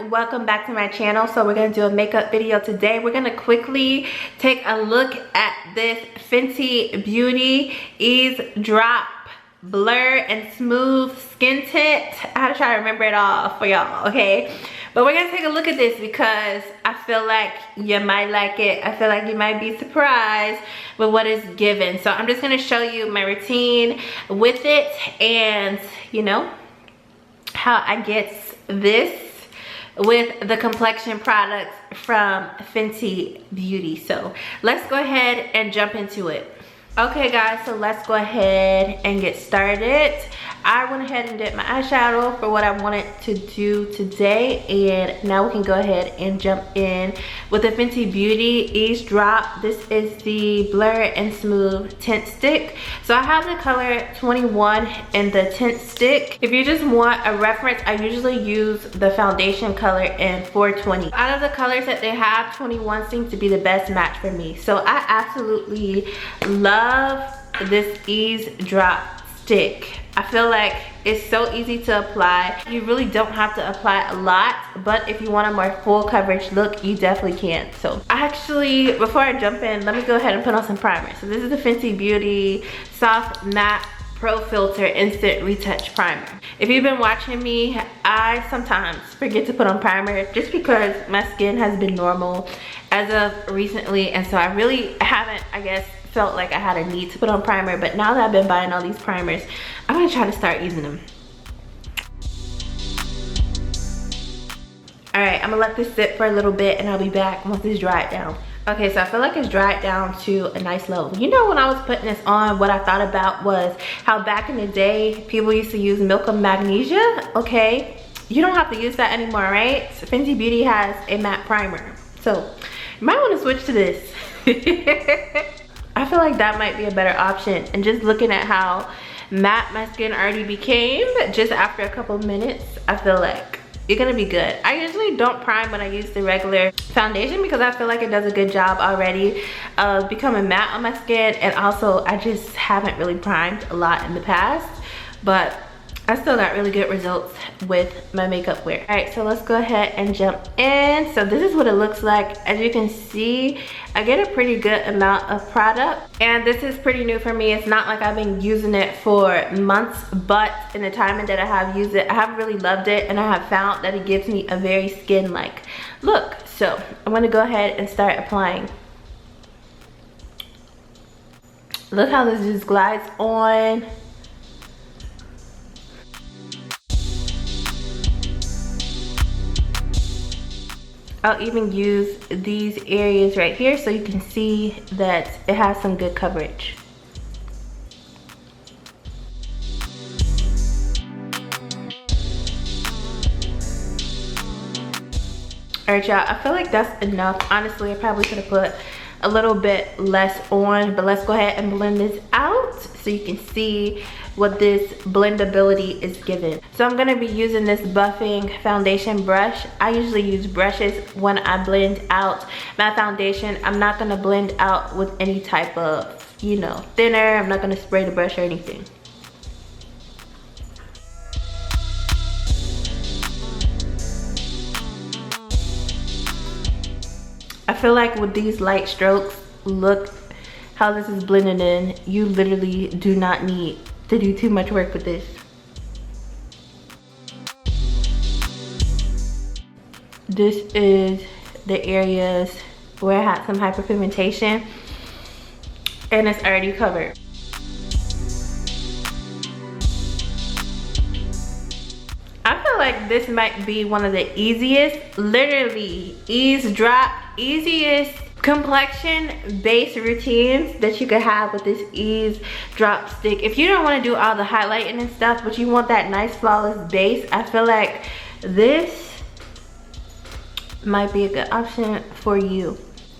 welcome back to my channel. So we're gonna do a makeup video today. We're gonna quickly take a look at this Fenty Beauty Ease Drop Blur and Smooth Skin Tint. I had to try to remember it all for y'all, okay? But we're gonna take a look at this because I feel like you might like it. I feel like you might be surprised with what is given. So I'm just gonna show you my routine with it and, you know, how I get this with the complexion products from Fenty Beauty. So let's go ahead and jump into it. Okay guys, so let's go ahead and get started. I went ahead and did my eyeshadow for what I wanted to do today, and now we can go ahead and jump in with the Fenty Beauty Ease Drop. This is the Blur and Smooth Tint Stick. So I have the color 21 in the tint stick. If you just want a reference, I usually use the foundation color in 420. Out of the colors that they have, 21 seems to be the best match for me. So I absolutely love this Ease Drop stick. I feel like it's so easy to apply. You really don't have to apply a lot, but if you want a more full coverage look, you definitely can. So actually, before I jump in, let me go ahead and put on some primer. So this is the Fenty Beauty Soft Matte Pro Filter Instant Retouch Primer. If you've been watching me, I sometimes forget to put on primer just because my skin has been normal as of recently, and so I really haven't, I guess, felt like I had a need to put on primer. But now that I've been buying all these primers, I'm gonna try to start using them. All right, I'm gonna let this sit for a little bit and I'll be back once it's dried down. Okay, so I feel like it's dried down to a nice level. You know, when I was putting this on, what I thought about was how back in the day, people used to use milk of magnesia, okay? You don't have to use that anymore, right? So Fenty Beauty has a matte primer. So you might wanna switch to this. I feel like that might be a better option. And just looking at how matte my skin already became just after a couple minutes, I feel like you're gonna be good. I usually don't prime when I use the regular foundation because I feel like it does a good job already of becoming matte on my skin, and also I just haven't really primed a lot in the past, but I still got really good results with my makeup wear. All right, so let's go ahead and jump in. So this is what it looks like. As you can see, I get a pretty good amount of product, and this is pretty new for me. It's not like I've been using it for months, but in the time that I have used it, I have really loved it, and I have found that it gives me a very skin-like look. So I'm gonna go ahead and start applying. Look how this just glides on. I'll even use these areas right here so you can see that it has some good coverage. Alright y'all, I feel like that's enough. Honestly, I probably could have put a little bit less on, but let's go ahead and blend this out so you can see what this blendability is given. So I'm gonna be using this buffing foundation brush. I usually use brushes when I blend out my foundation. I'm not gonna blend out with any type of, you know, thinner. I'm not gonna spray the brush or anything. I feel like with these light strokes, look how this is blending in. You literally do not need to do too much work with this. This is the areas where I had some hyperpigmentation, and it's already covered. I feel like this might be one of the easiest, literally Ease Drop, easiest complexion base routines that you could have with this Ease Drop stick. If you don't want to do all the highlighting and stuff, but you want that nice flawless base, I feel like this might be a good option for you.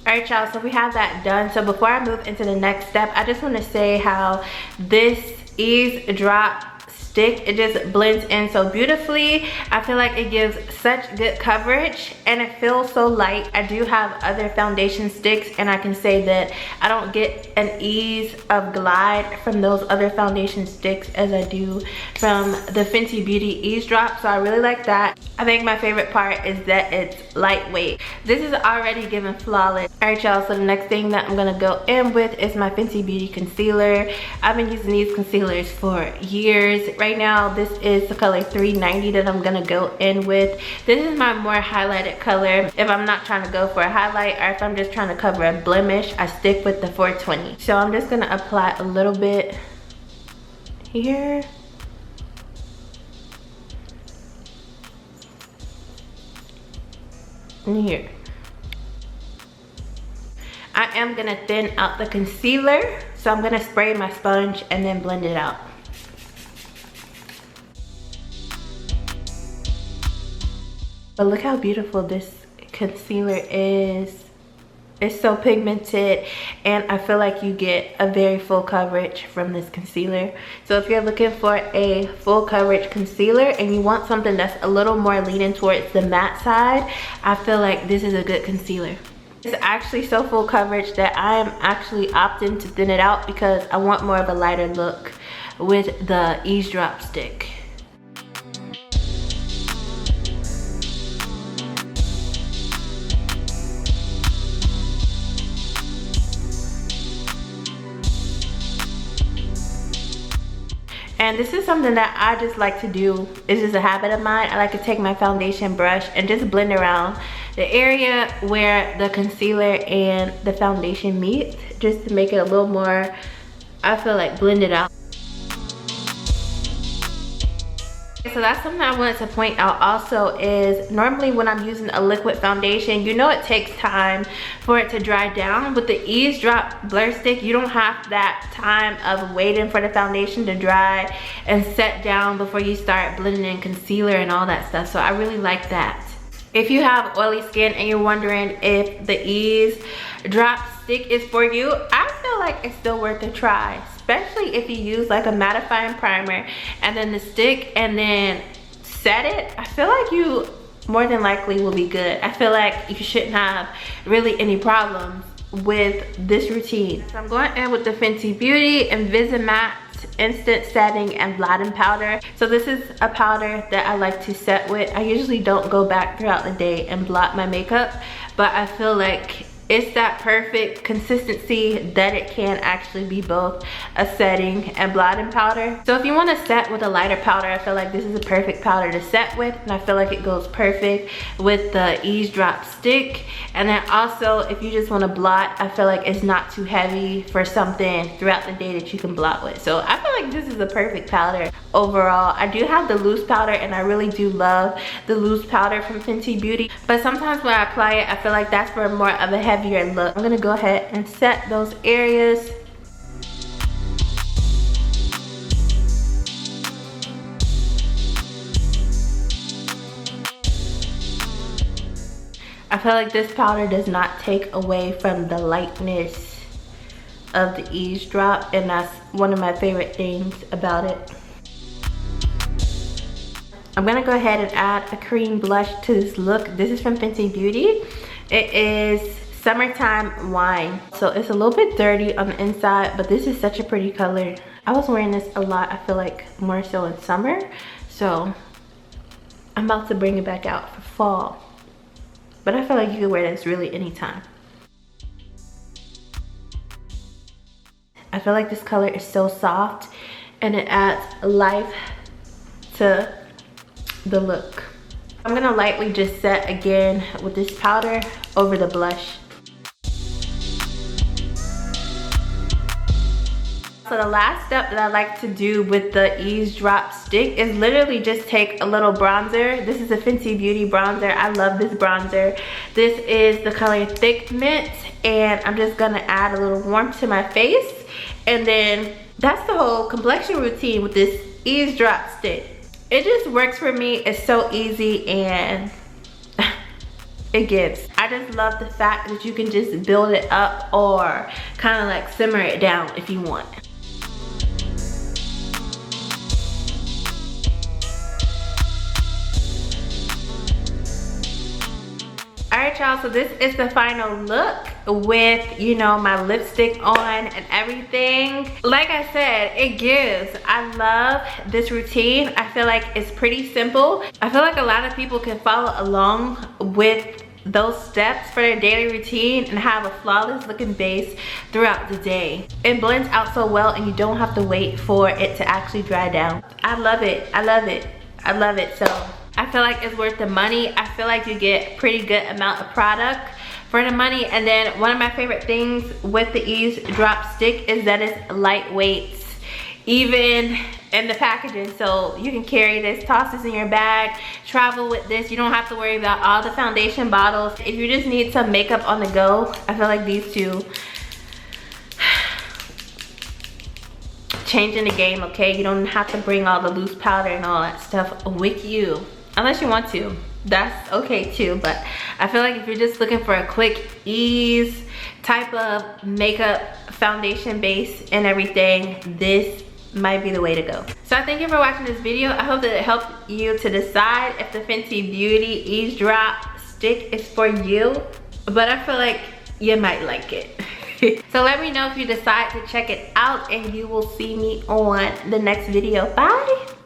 Alright y'all, so we have that done. So before I move into the next step, I just want to say how this Ease Drop stick, it just blends in so beautifully. I feel like it gives such good coverage and it feels so light. I do have other foundation sticks and I can say that I don't get an ease of glide from those other foundation sticks as I do from the Fenty Beauty Ease Drop. So I really like that. I think my favorite part is that it's lightweight. This is already given flawless. Alright y'all, so the next thing that I'm gonna go in with is my Fenty Beauty concealer. I've been using these concealers for years. Right now, this is the color 390 that I'm gonna go in with. This is my more highlighted color. If I'm not trying to go for a highlight or if I'm just trying to cover a blemish, I stick with the 420. So I'm just gonna apply a little bit here. And here. I am gonna thin out the concealer, so I'm gonna spray my sponge and then blend it out. But look how beautiful this concealer is. It's so pigmented, and I feel like you get a very full coverage from this concealer. So if you're looking for a full coverage concealer and you want something that's a little more leaning towards the matte side, I feel like this is a good concealer. It's actually so full coverage that I am actually opting to thin it out because I want more of a lighter look with the Eaze Drop stick. And this is something that I just like to do. It's just a habit of mine. I like to take my foundation brush and just blend around the area where the concealer and the foundation meet, just to make it a little more, I feel like, blended out. So that's something I wanted to point out also is normally when I'm using a liquid foundation, you know it takes time for it to dry down. With the Eaze Drop blur stick, you don't have that time of waiting for the foundation to dry and set down before you start blending in concealer and all that stuff. So I really like that. If you have oily skin and you're wondering if the Eaze Drop stick is for you, I feel like it's still worth a try. Especially if you use like a mattifying primer and then the stick and then set it, I feel like you more than likely will be good. I feel like you shouldn't have really any problems with this routine. So I'm going in with the Fenty Beauty Invisimatte Instant Setting and Blotting Powder. So this is a powder that I like to set with. I usually don't go back throughout the day and blot my makeup, but I feel like it's that perfect consistency that it can actually be both a setting and blotting powder. So if you want to set with a lighter powder, I feel like this is a perfect powder to set with, and I feel like it goes perfect with the Eaze Drop stick. And then also if you just want to blot, I feel like it's not too heavy for something throughout the day that you can blot with. So I feel like this is a perfect powder overall. I do have the loose powder and I really do love the loose powder from Fenty Beauty, but sometimes when I apply it, I feel like that's for more of a heavier look. I'm gonna go ahead and set those areas. I feel like this powder does not take away from the lightness of the Eaze Drop, and that's one of my favorite things about it. I'm gonna go ahead and add a cream blush to this look. This is from Fenty Beauty. It is Summertime Wine. So it's a little bit dirty on the inside, but this is such a pretty color. I was wearing this a lot, I feel like more so in summer. So I'm about to bring it back out for fall. But I feel like you can wear this really anytime. I feel like this color is so soft and it adds life to the look. I'm gonna lightly just set again with this powder over the blush. So the last step that I like to do with the Eaze Drop stick is literally just take a little bronzer. This is a Fenty Beauty bronzer. I love this bronzer. This is the color Thick Mint, and I'm just gonna add a little warmth to my face. And then that's the whole complexion routine with this Eaze Drop stick. It just works for me. It's so easy and it gives. I just love the fact that you can just build it up or kind of like simmer it down if you want. Alright y'all, so this is the final look with, you know, my lipstick on and everything. Like I said, it gives. I love this routine. I feel like it's pretty simple. I feel like a lot of people can follow along with those steps for their daily routine and have a flawless looking base throughout the day. It blends out so well and you don't have to wait for it to actually dry down. I love it. I love it. I love it. So I feel like it's worth the money. I feel like you get pretty good amount of product for the money. And then one of my favorite things with the Eaze Drop Stick is that it's lightweight, even in the packaging. So you can carry this, toss this in your bag, travel with this. You don't have to worry about all the foundation bottles. If you just need some makeup on the go, I feel like these two changing the game, okay? You don't have to bring all the loose powder and all that stuff with you. Unless you want to, that's okay too. But I feel like if you're just looking for a quick Eaze type of makeup foundation base and everything, this might be the way to go. So I thank you for watching this video. I hope that it helped you to decide if the Fenty Beauty Eaze Drop Stick is for you. But I feel like you might like it. So let me know if you decide to check it out, and you will see me on the next video. Bye.